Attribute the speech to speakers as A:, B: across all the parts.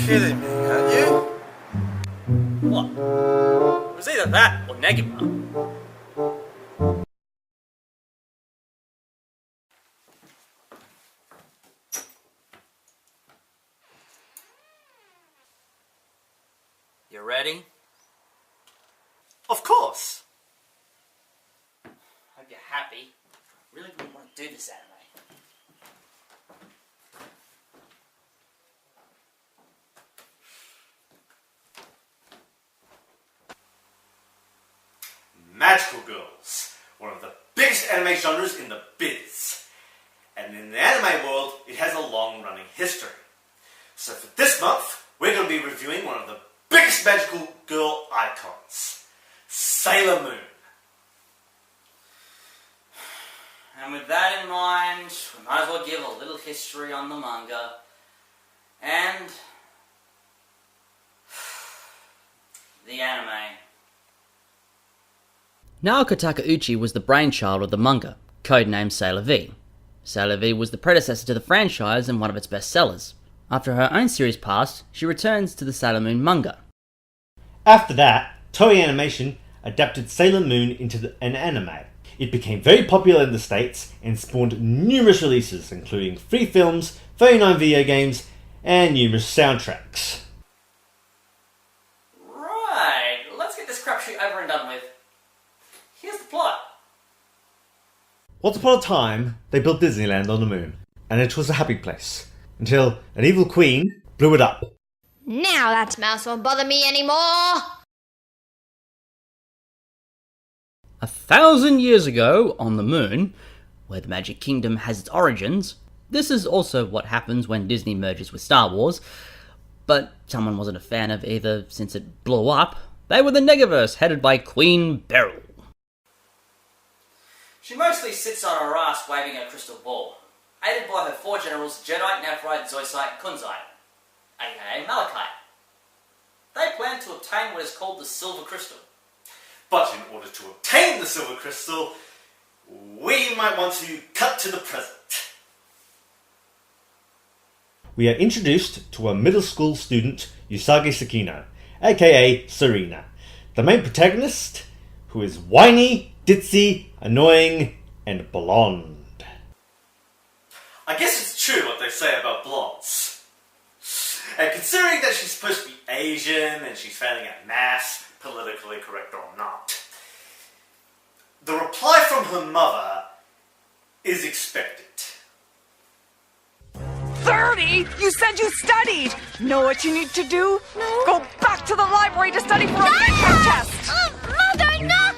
A: kidding me, aren't you?
B: What? It was either that or Negima. You ready?
A: Of course.
B: Hope you're happy. I really wouldn't want to do this anime.
A: Magical girls, one of the biggest anime genres in the biz. And in the anime world, it has a long-running history. So for this month, we're going to be reviewing one of the biggest magical girl icons, Sailor Moon.
B: And with that in mind, we might as well give a little history on the manga. And the anime.
C: Naoko Takeuchi was the brainchild of the manga, codenamed Sailor V. Sailor V was the predecessor to the franchise and one of its best sellers. After her own series passed, she returns to the Sailor Moon manga.
D: After that, Toei Animation adapted Sailor Moon into an anime. It became very popular in the States and spawned numerous releases, including 3 films, 39 video games, and numerous soundtracks.
B: Right, let's get this crapshoot over and done with. Here's the plot.
D: Once upon a time, they built Disneyland on the moon, and it was a happy place, until an evil queen blew it up.
E: Now that mouse won't bother me anymore!
C: 1,000 years ago, on the moon, where the Magic Kingdom has its origins, this is also what happens when Disney merges with Star Wars, but someone wasn't a fan of either since it blew up. They were the Negaverse, headed by Queen Beryl.
B: She mostly sits on her ass waving a crystal ball, aided by her 4 generals Jedi, Nephrite, Zoisite, Kunzite, aka Malachite. They plan to obtain what is called the Silver Crystal.
A: But in order to obtain the Silver Crystal, we might want to cut to the present.
D: We are introduced to a middle school student, Usagi Sakino, aka Serena, the main protagonist, who is whiny, ditzy, annoying, and blonde.
A: I guess it's true what they say about blondes. And considering that she's supposed to be Asian and she's failing at maths, politically correct or not, the reply from her mother is expected.
F: 30? You said you studied! Know what you need to do? No. Go back to the library to study for a midterm test!
E: Mother, no!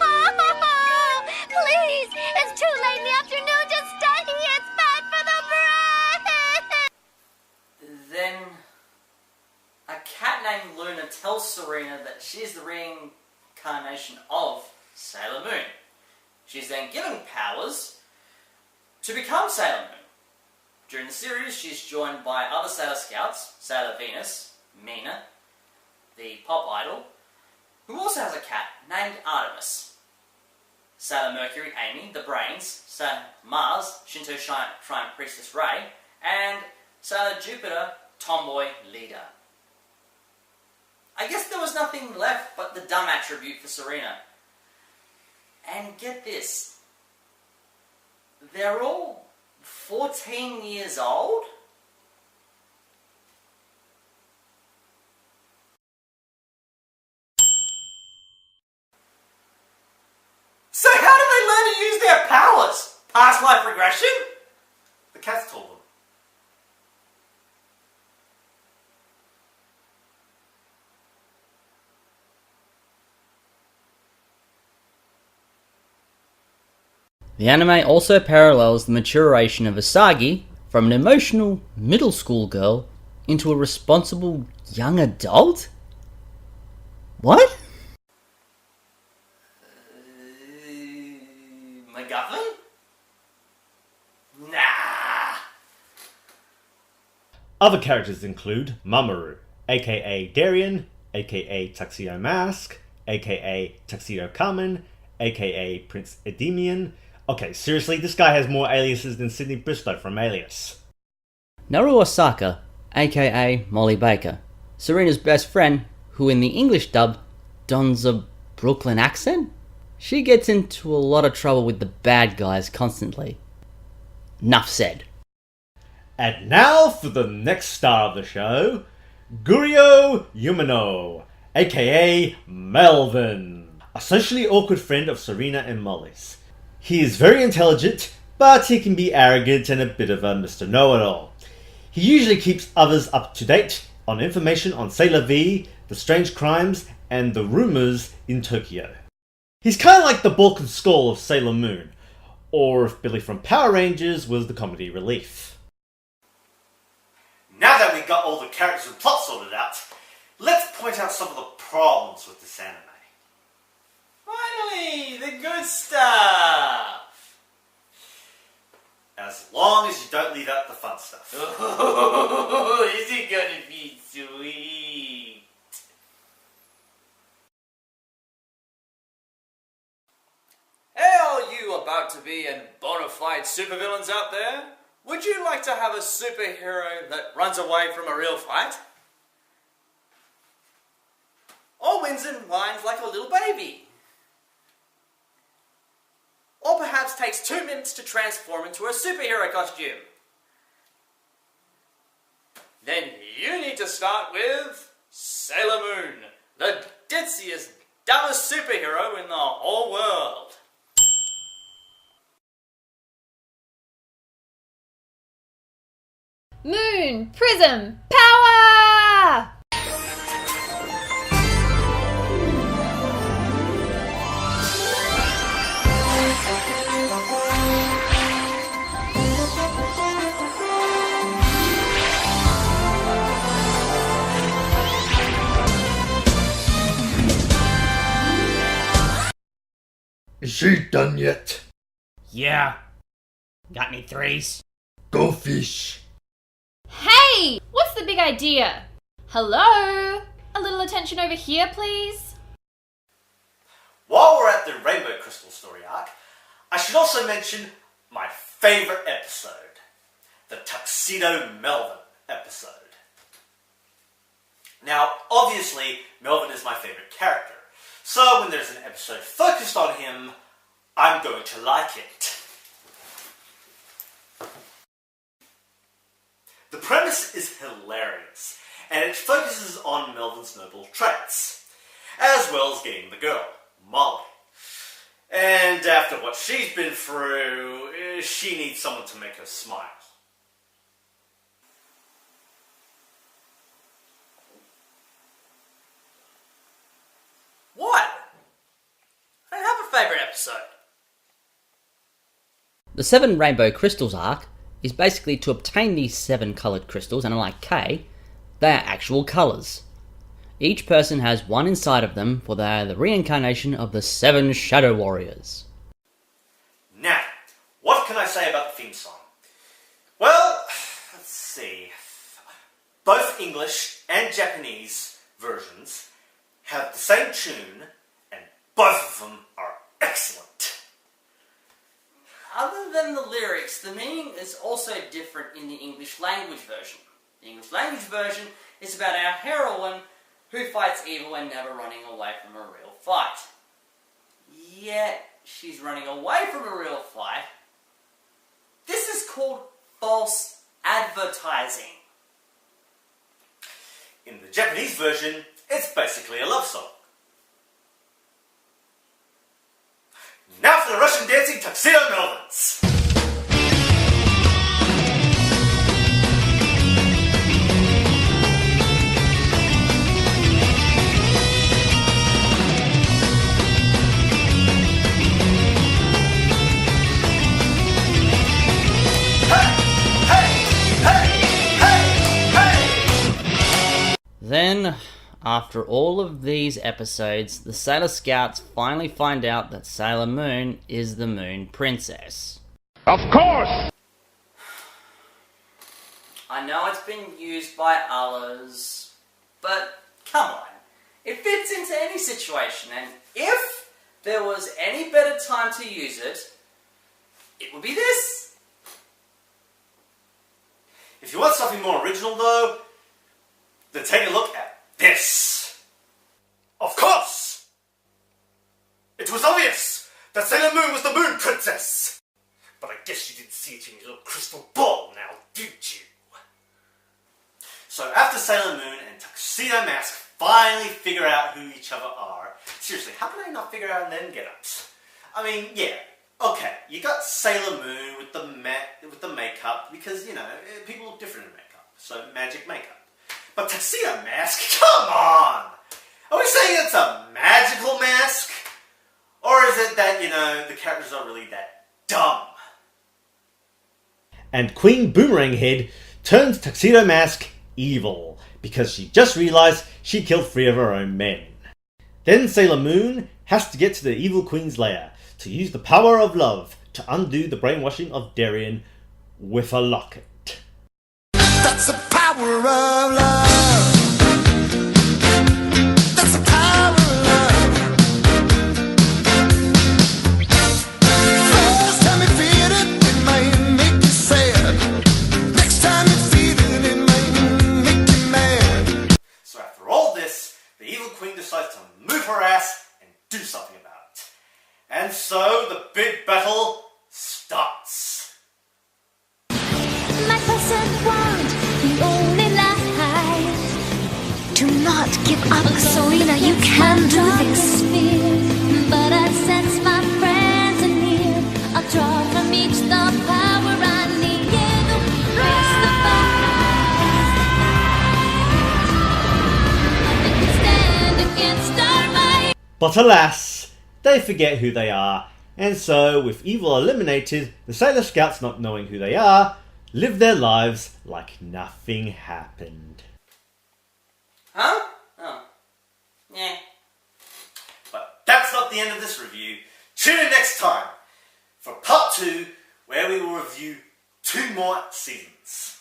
E: Please! It's too late in the afternoon to study! It's bad for the brain!
B: Then a cat named Luna tells Serena that she's the reincarnation of Sailor Moon. She's then given powers to become Sailor Moon. During the series, she's joined by other Sailor Scouts, Sailor Venus, Mina, the pop idol, who also has a cat named Artemis. Sailor Mercury, Amy, the brains, Sailor Mars, Shinto Shrine Priestess Ray, and Sailor Jupiter, Tomboy Leader. I guess there was nothing left but the dumb attribute for Serena. And get this, they're all 14 years old? So how do they learn to use their powers? Past life regression?
A: The cats told them.
C: The anime also parallels the maturation of Usagi from an emotional middle school girl into a responsible young adult? What?
B: MacGuffin? Nah.
D: Other characters include Mamoru, aka Darien, aka Tuxedo Mask, aka Tuxedo Carmen, aka Prince Edemian. Okay, seriously, this guy has more aliases than Sidney Bristow from Alias.
C: Naru Osaka, aka Molly Baker, Serena's best friend, who in the English dub dons a Brooklyn accent, she gets into a lot of trouble with the bad guys constantly. Nuff said.
D: And now for the next star of the show, Gurio Yumino, aka Melvin, a socially awkward friend of Serena and Molly's. He is very intelligent, but he can be arrogant and a bit of a Mr. Know-it-all. He usually keeps others up to date on information on Sailor V, the strange crimes, and the rumours in Tokyo. He's kind of like the Balkan Skull of Sailor Moon, or if Billy from Power Rangers was the comedy relief.
A: Now that we've got all the characters and plot sorted out, let's point out some of the problems with this anime.
B: Finally, the good stuff!
A: As long as you don't leave out the fun stuff.
B: Oh, is it gonna be sweet? Hey, all you about to be and bona fide supervillains out there? Would you like to have a superhero that runs away from a real fight? Or wins and whines like a little baby? Or perhaps takes 2 minutes to transform into a superhero costume? Then you need to start with Sailor Moon, the ditziest, dumbest superhero in the whole world.
G: Moon, prism, power!
H: Is she done yet?
C: Yeah. Got any threes?
H: Go fish.
G: Hey! What's the big idea? Hello? A little attention over here, please?
A: While we're at the Rainbow Crystal story arc, I should also mention my favourite episode, the Tuxedo Melvin episode. Now, obviously, Melvin is my favourite character, so when there's an episode focused on him, I'm going to like it. The premise is hilarious, and it focuses on Melvin's noble traits, as well as getting the girl, Molly. And after what she's been through, she needs someone to make her smile.
B: What? I don't have a favourite episode.
C: The 7 Rainbow Crystals arc is basically to obtain these 7 coloured crystals, and unlike K, they are actual colours. Each person has one inside of them, for they are the reincarnation of the 7 Shadow Warriors.
A: Now, what can I say about the theme song? Well, let's see. Both English and Japanese versions have the same tune, and both of them are excellent.
B: Other than the lyrics, the meaning is also different in the English language version. The English language version is about our heroine who fights evil and never running away from a real fight. Yet, she's running away from a real fight. This is called false advertising.
A: In the Japanese version, it's basically a love song. Now for the Russian dancing Tuxedo Melvins!
C: Then, after all of these episodes, the Sailor Scouts finally find out that Sailor Moon is the Moon Princess.
H: Of course!
B: I know it's been used by others, but come on. It fits into any situation, and if there was any better time to use it, it would be this.
A: If you want something more original though, Then take a look at this. Of course! It was obvious that Sailor Moon was the Moon Princess. But I guess you didn't see it in your little crystal ball now, did you? So after Sailor Moon and Tuxedo Mask finally figure out who each other are, seriously, how can I not figure out them get-ups? I mean, yeah, okay, you got Sailor Moon with the makeup because, you know, people look different in makeup, so magic makeup. But Tuxedo Mask, come on! Are we saying it's a magical mask? Or is it that, you know, the characters are really that dumb?
D: And Queen Boomerang Head turns Tuxedo Mask evil because she just realized she killed 3 of her own men. Then Sailor Moon has to get to the evil queen's lair to use the power of love to undo the brainwashing of Darien with a locket.
H: That's the power of love. That's the power of love. First time you feel it, it might make you sad. Next time you feel it, it might make you mad.
A: So after all this, the evil queen decides to move her ass and do something about it. And so the big battle starts.
E: My person want the only light. Do not give up, Serena, you can do this. But I sense my friends are near. I'll draw from each the power I need. Raise the bar. Nothing can stand against our might.
D: But alas, they forget who they are, and so with evil eliminated, the Sailor Scouts, not knowing who they are, live their lives like nothing happened.
B: Huh? Oh. Yeah.
A: But that's not the end of this review. Tune in next time for part 2, where we will review 2 more seasons.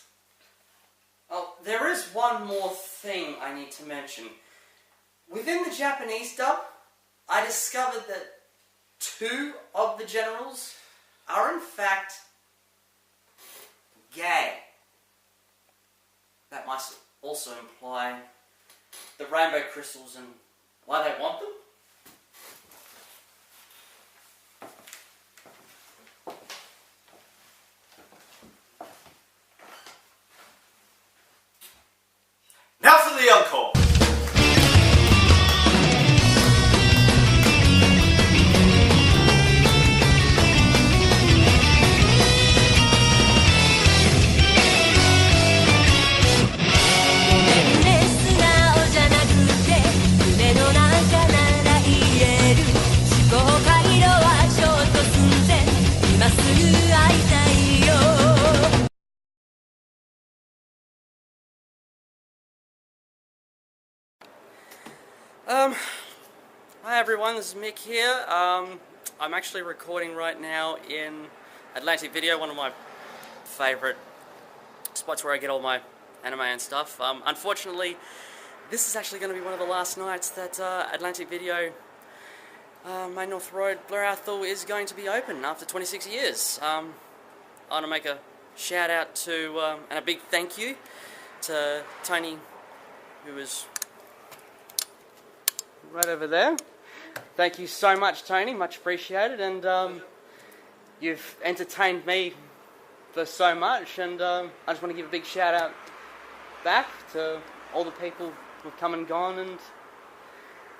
B: Oh, there is one more thing I need to mention. Within the Japanese dub, I discovered that 2 of the generals are in fact gay. That must also imply the rainbow crystals and why they want them.
A: Now for the encore.
B: Hi everyone, this is Mick here. I'm actually recording right now in Atlantic Video, one of my favourite spots where I get all my anime and stuff. Unfortunately, this is actually going to be one of the last nights that Atlantic Video, Main North Road, Blair Athol, is going to be open after 26 years. I want to make a shout out to, and a big thank you to Tony, who is right over there. Thank you so much, Tony, much appreciated, and you've entertained me for so much, and I just want to give a big shout out back to all the people who've come and gone, and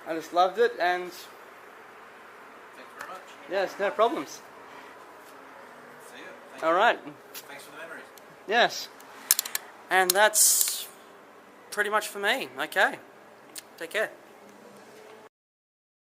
B: I just loved it, and
I: Thanks very much.
B: yes, no problems.
I: See you. Thank
B: All right.
I: Thanks for the memories.
B: Yes. And that's pretty much for me. Okay. Take care.